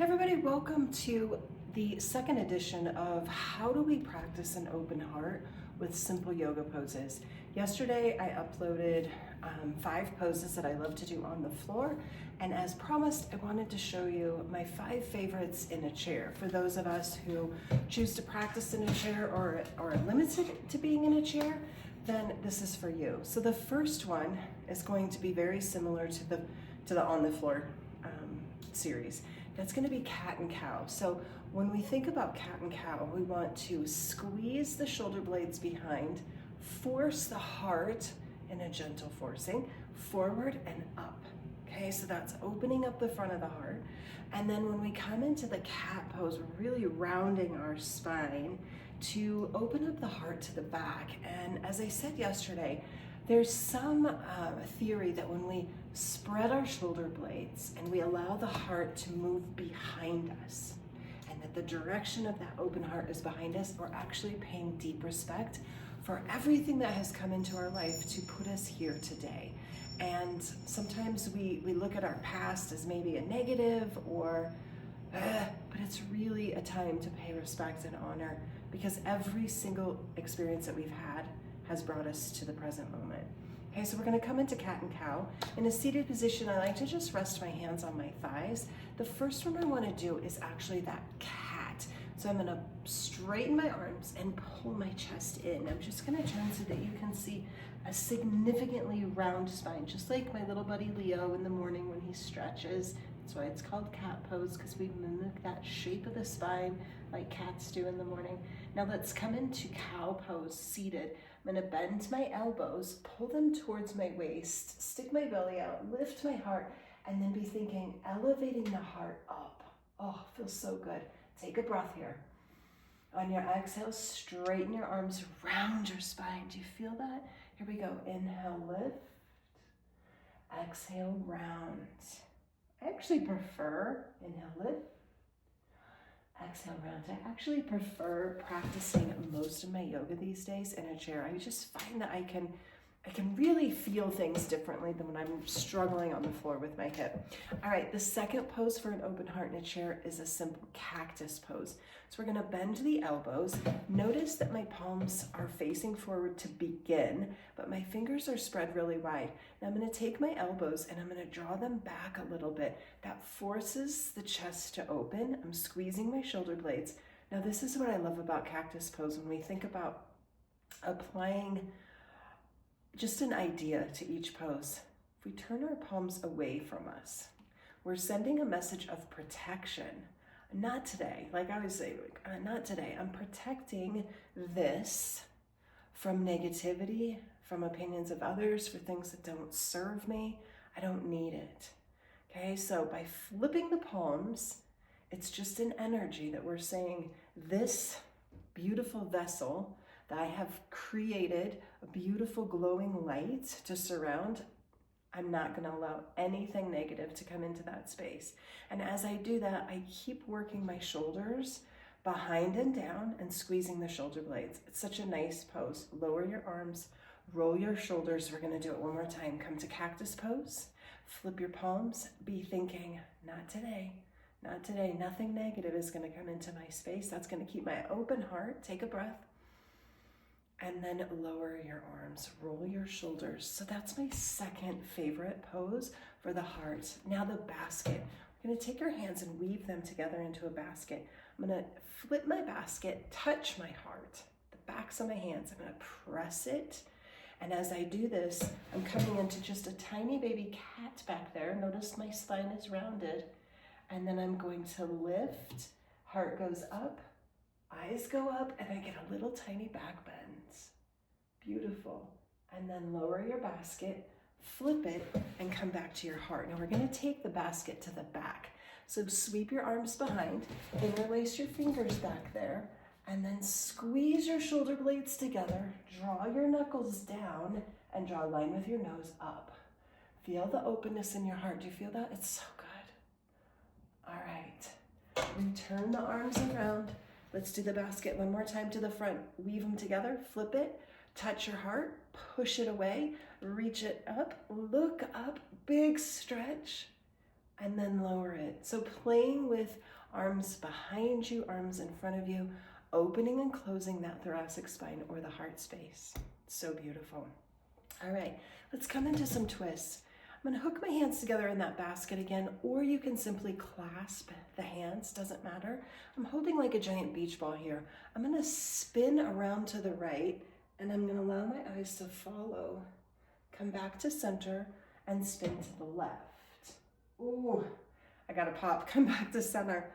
Hey everybody, welcome to the second edition of How Do We Practice an Open Heart with Simple Yoga Poses. Yesterday I uploaded 5 poses that I love to do on the floor, and as promised I wanted to show you my 5 favorites in a chair. For those of us who choose to practice in a chair or are limited to being in a chair, then this is for you. So the first one is going to be very similar to the on the floor series. That's going to be cat and cow. So when we think about cat and cow, we want to squeeze the shoulder blades behind, force the heart in a gentle forcing, forward and up. Okay, so that's opening up the front of the heart. And then when we come into the cat pose, we're really rounding our spine to open up the heart to the back. And as I said yesterday, there's some theory that when we spread our shoulder blades and we allow the heart to move behind us, and that the direction of that open heart is behind us, we're actually paying deep respect for everything that has come into our life to put us here today. And sometimes we look at our past as maybe a negative but it's really a time to pay respect and honor, because every single experience that we've had has brought us to the present moment. Okay, so we're gonna come into cat and cow. In a seated position, I like to just rest my hands on my thighs. The first one I wanna do is actually that cat. So I'm gonna straighten my arms and pull my chest in. I'm just gonna turn so that you can see a significantly round spine, just like my little buddy Leo in the morning when he stretches. That's why it's called cat pose, because we mimic that shape of the spine like cats do in the morning. Now let's come into cow pose, seated. I'm gonna bend my elbows, pull them towards my waist, stick my belly out, lift my heart, and then be thinking, elevating the heart up. Oh, feels so good. Take a breath here. On your exhale, straighten your arms, round your spine. Do you feel that? Here we go. Inhale, lift. Exhale, round. I actually prefer, inhale, lift. Exhale, round. I actually prefer practicing most of my yoga these days in a chair. I just find that I can really feel things differently than when I'm struggling on the floor with my hip. All right, the second pose for an open heart in a chair is a simple cactus pose. So we're gonna bend the elbows. Notice that my palms are facing forward to begin, but my fingers are spread really wide. Now I'm gonna take my elbows and I'm gonna draw them back a little bit. That forces the chest to open. I'm squeezing my shoulder blades. Now this is what I love about cactus pose. When we think about applying just an idea to each pose, if we turn our palms away from us, we're sending a message of protection. Not today, like I always say, not today. I'm protecting this from negativity, from opinions of others, for things that don't serve me. I don't need it. Okay, so by flipping the palms, it's just an energy that we're saying, this beautiful vessel that I have created, a beautiful glowing light to surround, I'm not gonna allow anything negative to come into that space. And as I do that, I keep working my shoulders behind and down and squeezing the shoulder blades. It's such a nice pose. Lower your arms, roll your shoulders. We're gonna do it one more time. Come to cactus pose, flip your palms, be thinking, not today, not today. Nothing negative is gonna come into my space. That's gonna keep my open heart. Take a breath. And then lower your arms, roll your shoulders. So that's my second favorite pose for the heart. Now the basket. We're gonna take your hands and weave them together into a basket. I'm gonna flip my basket, touch my heart, the backs of my hands. I'm gonna press it. And as I do this, I'm coming into just a tiny baby cat back there. Notice my spine is rounded. And then I'm going to lift, heart goes up, eyes go up, and I get a little tiny back bend. Beautiful. And then lower your basket, flip it, and come back to your heart. Now we're gonna take the basket to the back. So sweep your arms behind, interlace your fingers back there, and then squeeze your shoulder blades together, draw your knuckles down, and draw a line with your nose up. Feel the openness in your heart. Do you feel that? It's so good. All right, return the arms around. Let's do the basket one more time to the front. Weave them together, flip it, touch your heart, push it away, reach it up, look up, big stretch, and then lower it. So playing with arms behind you, arms in front of you, opening and closing that thoracic spine or the heart space. So beautiful. All right, let's come into some twists. I'm gonna hook my hands together in that basket again, or you can simply clasp the hands, doesn't matter. I'm holding like a giant beach ball here. I'm gonna spin around to the right, and I'm gonna allow my eyes to follow. Come back to center and spin to the left. Ooh, I gotta pop. Come back to center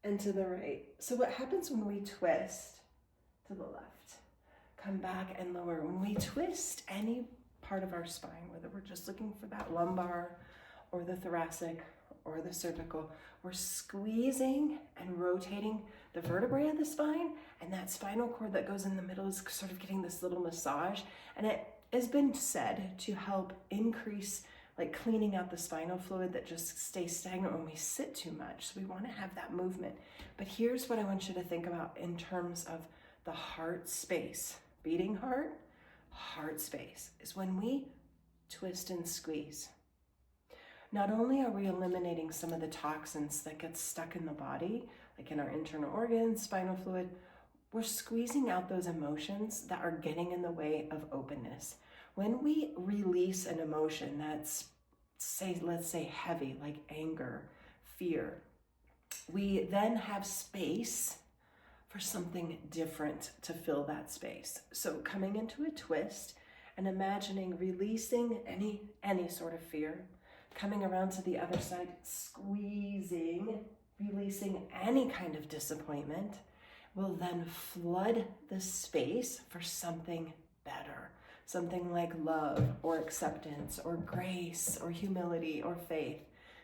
and to the right. So what happens when we twist to the left? Come back and lower. When we twist any part of our spine, whether we're just looking for that lumbar or the thoracic or the cervical, we're squeezing and rotating the vertebrae of the spine, and that spinal cord that goes in the middle is sort of getting this little massage. And it has been said to help increase, like cleaning out the spinal fluid that just stays stagnant when we sit too much. So we want to have that movement. But here's what I want you to think about in terms of the heart space. Beating heart, heart space is when we twist and squeeze. Not only are we eliminating some of the toxins that get stuck in the body, like in our internal organs, spinal fluid, we're squeezing out those emotions that are getting in the way of openness. When we release an emotion that's, let's say heavy, like anger, fear, we then have space for something different to fill that space. So coming into a twist and imagining releasing any sort of fear, coming around to the other side, squeezing, releasing any kind of disappointment, will then flood the space for something better. Something like love or acceptance or grace or humility or faith.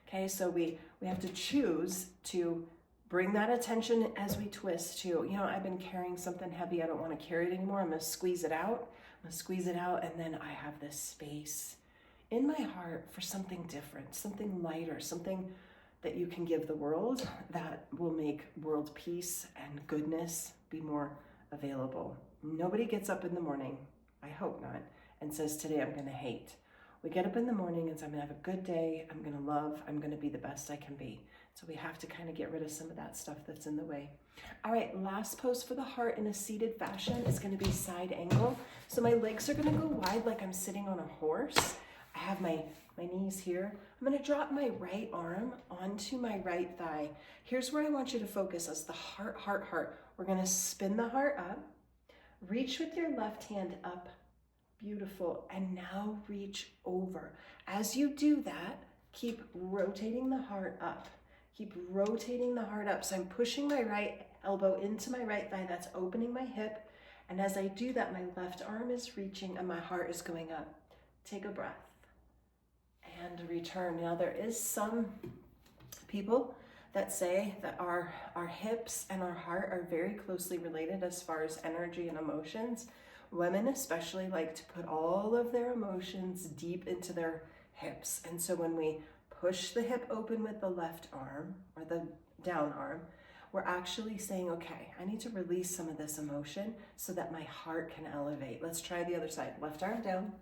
Okay, so we have to choose to bring that attention as we twist to, I've been carrying something heavy, I don't want to carry it anymore, I'm going to squeeze it out. And then I have this space in my heart for something different, something lighter, something that you can give the world that will make world peace and goodness be more available. Nobody gets up in the morning, I hope not, and says, today I'm going to hate. We get up in the morning and say, I'm going to have a good day, I'm going to love, I'm going to be the best I can be. So we have to kind of get rid of some of that stuff that's in the way. All right, last pose for the heart in a seated fashion is going to be side angle. So my legs are going to go wide like I'm sitting on a horse. I have my knees here. I'm going to drop my right arm onto my right thigh. Here's where I want you to focus as the heart, heart, heart. We're going to spin the heart up. Reach with your left hand up. Beautiful. And now reach over. As you do that, keep rotating the heart up. Keep rotating the heart up. So I'm pushing my right elbow into my right thigh. That's opening my hip. And as I do that, my left arm is reaching and my heart is going up. Take a breath and return. Now there is some people that say that our hips and our heart are very closely related as far as energy and emotions. Women especially like to put all of their emotions deep into their hips. And so when we push the hip open with the left arm or the down arm, we're actually saying, okay, I need to release some of this emotion so that my heart can elevate. Let's try the other side. Left arm down,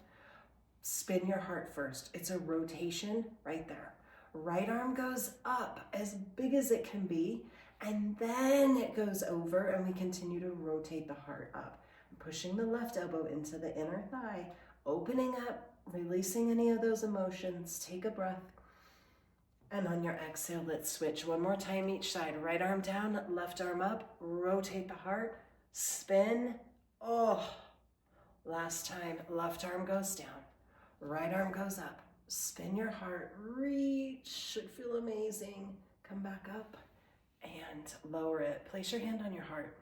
spin your heart first. It's a rotation right there. Right arm goes up as big as it can be, and then it goes over and we continue to rotate the heart up. Pushing the left elbow into the inner thigh, opening up, releasing any of those emotions. Take a breath. And on your exhale, let's switch one more time each side. Right arm down, left arm up, rotate the heart, spin. Oh, last time, left arm goes down, right arm goes up. Spin your heart, reach, should feel amazing. Come back up and lower it. Place your hand on your heart.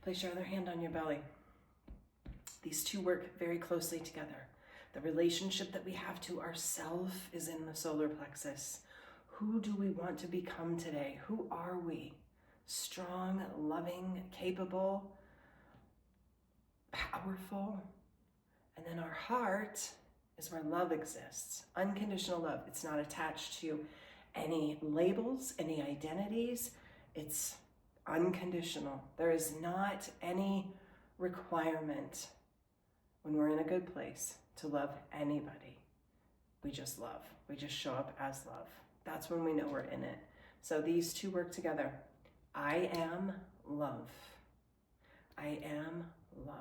Place your other hand on your belly. These two work very closely together. The relationship that we have to ourself is in the solar plexus. Who do we want to become today? Who are we? Strong, loving, capable, powerful. And then our heart is where love exists. Unconditional love. It's not attached to any labels, any identities. It's unconditional. There is not any requirement when we're in a good place to love anybody. We just love. We just show up as love. That's when we know we're in it. So these two work together. I am love. I am love.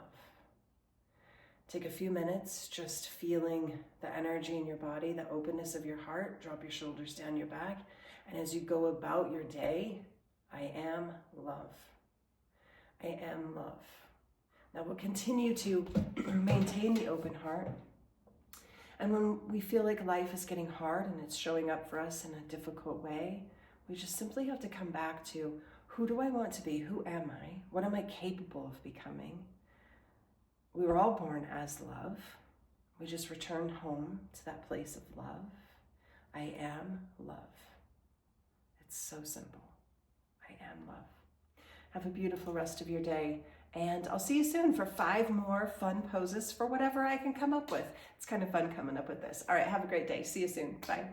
Take a few minutes just feeling the energy in your body, the openness of your heart. Drop your shoulders down your back. And as you go about your day, I am love. I am love. Now we'll continue to maintain the open heart. And when we feel like life is getting hard and it's showing up for us in a difficult way, we just simply have to come back to, who do I want to be? Who am I? What am I capable of becoming? We were all born as love. We just returned home to that place of love. I am love. It's so simple. I am love. Have a beautiful rest of your day. And I'll see you soon for 5 more fun poses for whatever I can come up with. It's kind of fun coming up with this. All right, have a great day. See you soon. Bye.